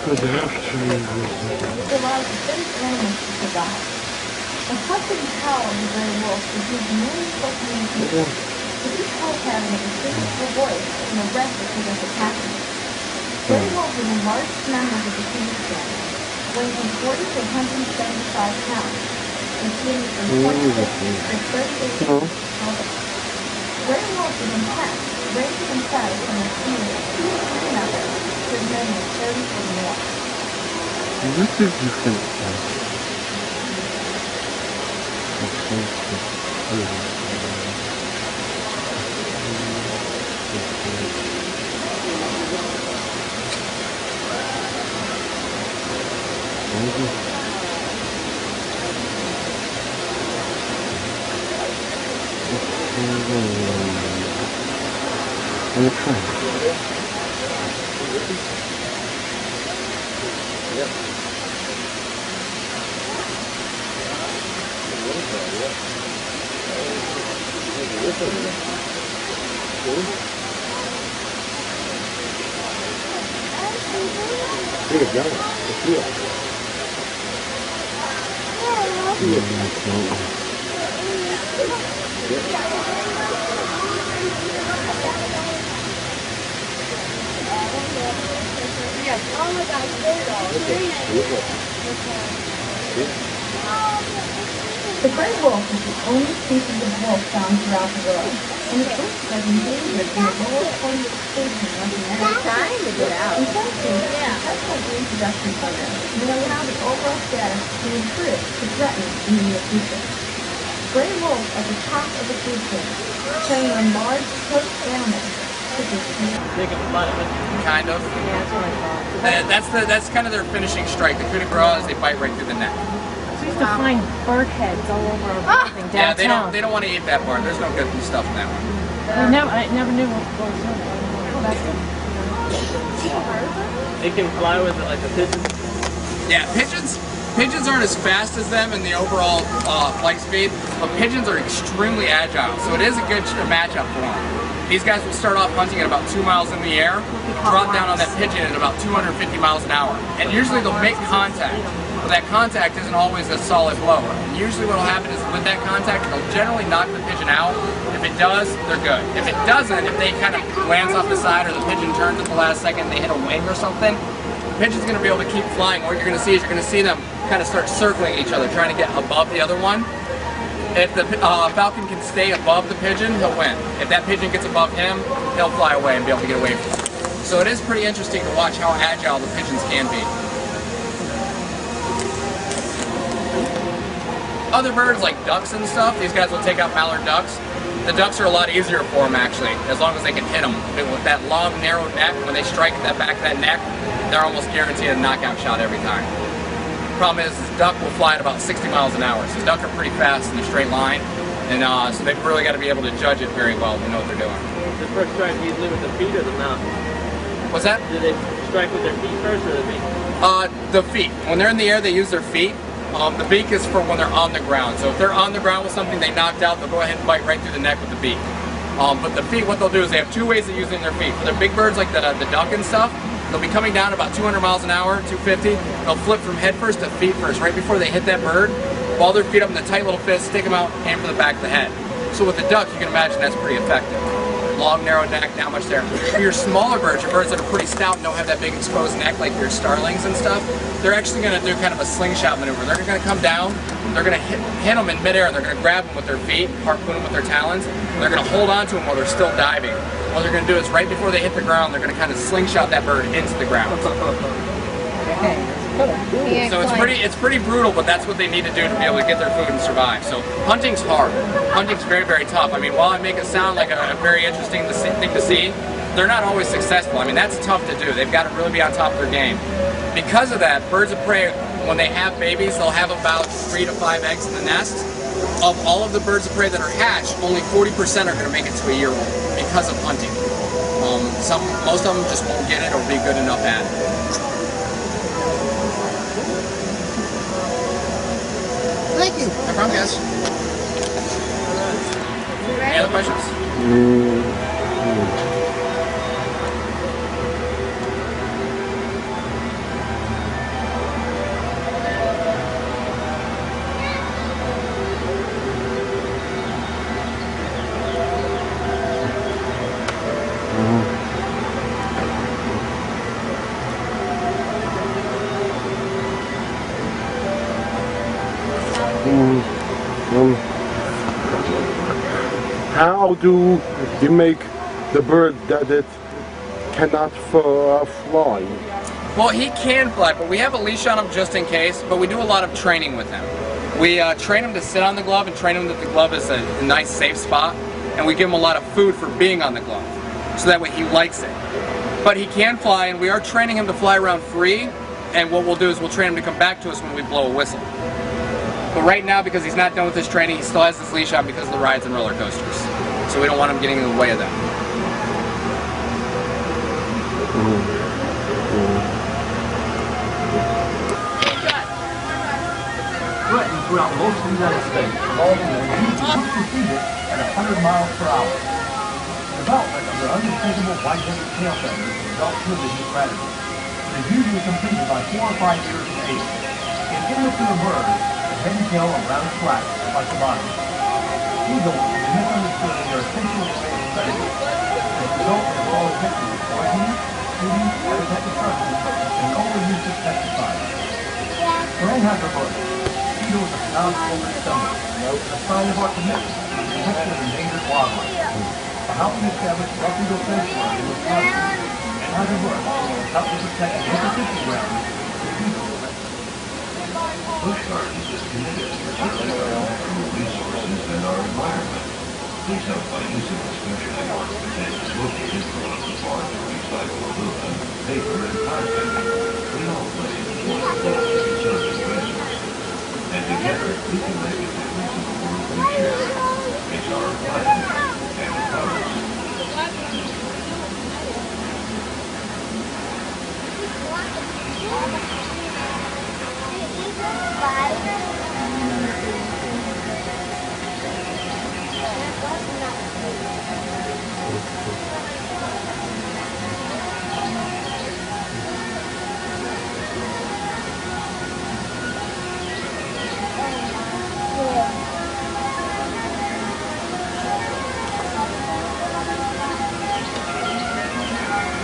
allows the fittest animals to survive. The hunting power of the gray wolf is used many spoken species. With each wolf having a distinguishable voice and a red that presents attachment. Gray wolves are the largest members of the Swedish family, weighing from 40 to 175 pounds, and swinging from 26 to 38 pounds. Gray wolves are intense, ranging in size from a few to another, to as many as 30 or more. This is different. The gray wolf is the only species of wolf found throughout the world, and is listed as endangered in the lower 48th state in North America. It's time to get out. In some states, successful reintroduction programs may allow the overall status to improve to threaten in the near future. Gray wolves are the top of the food chain, preying on large coast animals such as kind of. Yeah, that's what I thought. That's kind of their finishing strike. The coup de grace is they bite right through the neck. I used to find bird heads all over everything Yeah, downtown. they don't want to eat that part. There's no good stuff in that one. I never knew what was They can fly with it like a pigeon. Yeah, pigeons aren't as fast as them in the overall flight speed, but pigeons are extremely agile, so it is a good matchup for them. These guys will start off hunting at about 2 miles in the air, drop down on that pigeon at about 250 miles an hour, and usually they'll make contact. But that contact isn't always a solid blow. And usually what will happen is with that contact, they'll generally knock the pigeon out. If it does, they're good. If it doesn't, if they kind of glance off the side or the pigeon turns at the last second and they hit a wing or something, the pigeon's going to be able to keep flying. What you're going to see is you're going to see them kind of start circling each other, trying to get above the other one. If the falcon can stay above the pigeon, he'll win. If that pigeon gets above him, he'll fly away and be able to get away from him. So it is pretty interesting to watch how agile the pigeons can be. Other birds like ducks and stuff, these guys will take out mallard ducks. The ducks are a lot easier for them actually, as long as they can hit them. With that long, narrow neck, when they strike at that back of that neck, they're almost guaranteed a knockout shot every time. Problem is, this duck will fly at about 60 miles an hour. So duck are pretty fast in a straight line, and so they've really got to be able to judge it very well to know what they're doing. The first strike usually with the feet or the mouth? What's that? Do they strike with their feet first or the beak? The feet. When they're in the air, they use their feet. The beak is for when they're on the ground. So if they're on the ground with something they knocked out, they'll go ahead and bite right through the neck with the beak. But the feet, what they'll do is they have two ways of using their feet. For their big birds like the duck and stuff, they'll be coming down about 200 miles an hour, 250. They'll flip from head first to feet first, right before they hit that bird. Ball their feet up in the tight little fist, stick them out, aim for the back of the head. So with the duck, you can imagine that's pretty effective. Long, narrow neck, not much there. For your smaller birds, your birds that are pretty stout and don't have that big exposed neck like your starlings and stuff, they're actually going to do kind of a slingshot maneuver. They're going to come down, they're going to hit them in midair, and they're going to grab them with their feet, harpoon them with their talons, and they're going to hold on to them while they're still diving. What they're going to do is right before they hit the ground, they're going to kind of slingshot that bird into the ground. So it's pretty brutal, but that's what they need to do to be able to get their food and survive. So hunting's hard. Hunting's very, very tough. I mean, while I make it sound like a very interesting thing to see, they're not always successful. I mean, that's tough to do. They've got to really be on top of their game. Because of that, birds of prey, when they have babies, they'll have about 3 to 5 eggs in the nest. Of all of the birds of prey that are hatched, only 40% are going to make it to a year old because of hunting. Most of them just won't get it or be good enough at it. Thank you. No problem, guys. Any other questions? How do you make the bird that it cannot fly? Well, he can fly, but we have a leash on him just in case, but we do a lot of training with him. We train him to sit on the glove and train him that the glove is a nice safe spot, and we give him a lot of food for being on the glove, so that way he likes it. But he can fly, and we are training him to fly around free, and what we'll do is we'll train him to come back to us when we blow a whistle. But right now, because he's not done with his training, he still has this leash on because of the rides and roller coasters. So we don't want him getting in the way of that. Threatened throughout most of the United States, involving the use of defeated at 100 miles per hour. Development of their unmistakable white-headed tail feathers results in the predator. It is usually completed by 4 or 5 years of age. In immature birds, the head and tail are round flat, like the body. Eagles are misunderstood in their essential predators. This results in all victims of poisoning, shooting, habitat destruction, and overuse of pesticides. For anhunter birds, eagles are pronounced over stomach, a sign of our commitment to the protection of endangered wildlife. By helping establish rough-eagle sanctuary in Wisconsin, anhunter birds help to protect the ecosystem ground from eagles. Busch Gardens is committed to protecting our natural resources and our environment. Please help by using the specially marked containers located across the park to recycle aluminum, paper, and plastic. We all play an important role in conserving resources, and together we can make a difference in the world we share. It's our planet.